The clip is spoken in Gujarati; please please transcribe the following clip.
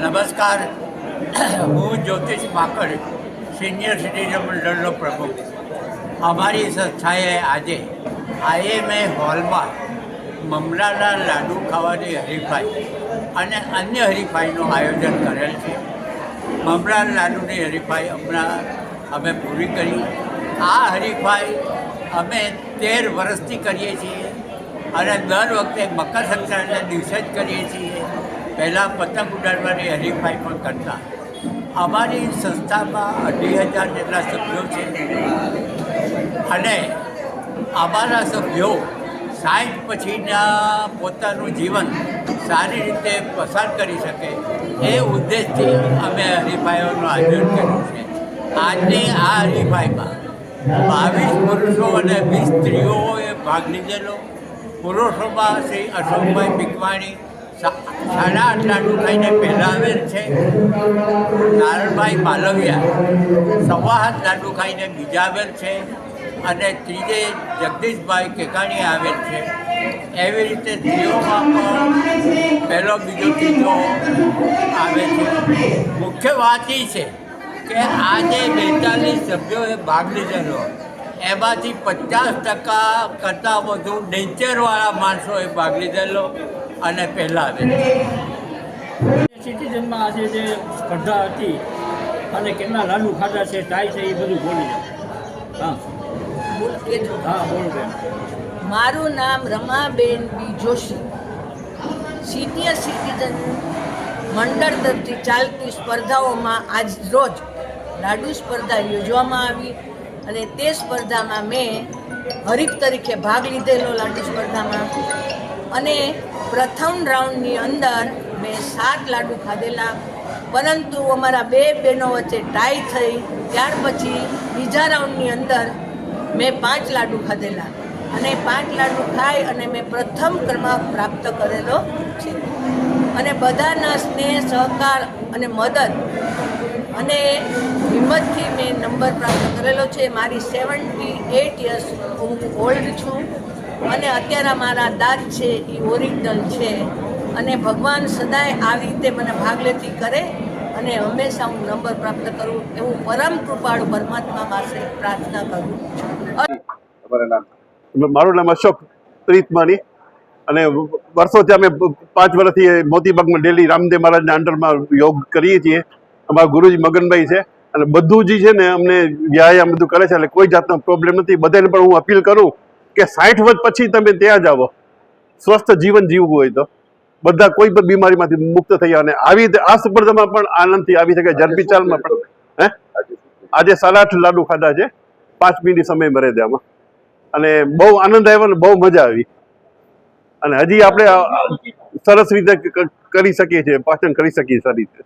નમસ્કાર, હું જ્યોતિષ માકડ, સિનિયર સિટીઝન મંડળનો પ્રમુખ. અમારી સંસ્થાએ આજે IMA હોલમાં મમરાના લાડુ ખાવાની હરીફાઈ અને અન્ય હરીફાઈનું આયોજન કરેલ છે. મમરાના લાડુની હરીફાઈ હમણાં અમે પૂરી કરી. આ હરીફાઈ અમે 13 વર્ષથી કરીએ છીએ અને દર વખતે મકર સંક્રાંતિના દિવસે જ કરીએ છીએ. પહેલાં પતંગ ઉડાડવાની હરીફાઈ પણ કરતા. અમારી સંસ્થામાં 2,000 જેટલા સભ્યો છે અને અમારા સભ્યો 60 પછીના પોતાનું જીવન સારી રીતે પસાર કરી શકે એ ઉદ્દેશથી અમે હરીફાઈઓનું આયોજન કર્યું છે. આજની આ હરીફાઈમાં 22 પુરુષો અને 20 સ્ત્રીઓએ ભાગ લીધેલો. પુરુષોમાં શ્રી અશોકભાઈ ભીખવાણી 8.5 લાડુ ખાઈને પહેલાં આવેલ છે. નારણભાઈ માલવિયા 7.5 લાડુ ખાઈને બીજા આવેલ છે અને ત્રીજે જગદીશભાઈ કેકાણી આવેલ છે. એવી રીતે સ્ત્રીઓમાં પણ પહેલો બીજો ત્રીજો આવે છે. મુખ્ય વાત એ છે કે આજે 42 સભ્યોએ ભાગ લીધેલો, એમાંથી 50% કરતાં વધુ નેચરવાળા માણસોએ ભાગ લીધેલો અને પહેલાં આવે. સિટીઝનમાં આજે જે સ્પર્ધા હતી અને કેટલા લાડુ ખાધા છે, થાય છે, એ બધું બોલી જાઓ. હા બોલો બેન. મારું નામ રમાબેન બી જોશી. સિનિયર સિટીઝન મંડળ તરફથી ચાલતી સ્પર્ધાઓમાં આજ રોજ લાડુ સ્પર્ધા યોજવામાં આવી અને તે સ્પર્ધામાં મેં હરીફ તરીકે ભાગ લીધેલો. લાડુ સ્પર્ધામાં અને પ્રથમ રાઉન્ડની અંદર મેં 7 લાડુ ખાધેલા, પરંતુ અમારા 2 બહેનો વચ્ચે ટાઈ થઈ. ત્યાર પછી બીજા રાઉન્ડની અંદર મેં 5 લાડુ ખાધેલા અને 5 લાડુ ખાઈ અને મેં પ્રથમ ક્રમાંક પ્રાપ્ત કરેલો છે. અને બધાના સ્નેહ, સહકાર અને મદદ અને હિંમતથી મેં નંબર પ્રાપ્ત કરેલો છે. મારી 78 યર્સ હું ઓલ્ડ છું અને અત્યારે મારા દાંત છે એ ઓરિજિનલ છે અને ભગવાન સદાય આવી રીતે મને ભાગ લેતી કરે અને હંમેશા હું નંબર પ્રાપ્ત કરું એવું પરમ કૃપાળુ પરમાત્મા પાસે પ્રાર્થના કરું છું. મારું નામ અશોક પ્રીતમાની અને વર્ષોથી અમે 5 વર્ષથી મોતીબાગમાં ડેલી રામદેવ મહારાજના અંડરમાં યોગ કરીએ છીએ. અમારા ગુરુજી મગનભાઈ છે અને બધું જ છે ને અમને વ્યાયામ બધું કરે છે, એટલે કોઈ જાતનો પ્રોબ્લેમ નથી. બધાને પણ હું અપીલ કરું કે 60 વર્ષ પછી તમે ત્યાં જાઓ, સ્વસ્થ જીવન જીવવું હોય તો બધા કોઈ પણ બીમારીમાંથી મુક્ત થઈ જાય. અને આવી રીતે આ સ્પર્ધામાં પણ આનંદથી આવી શકે. ઝડપી ચાલમાં પણ આજે 8.5 લાડુ ખાધા છે 5 મિનિટ સમય મર્યાદામાં અને બહુ આનંદ આવ્યો ને બહુ મજા આવી. અને હજી આપણે સરસ રીતે કરી શકીએ છીએ, પાચન કરી શકીએ સારી રીતે.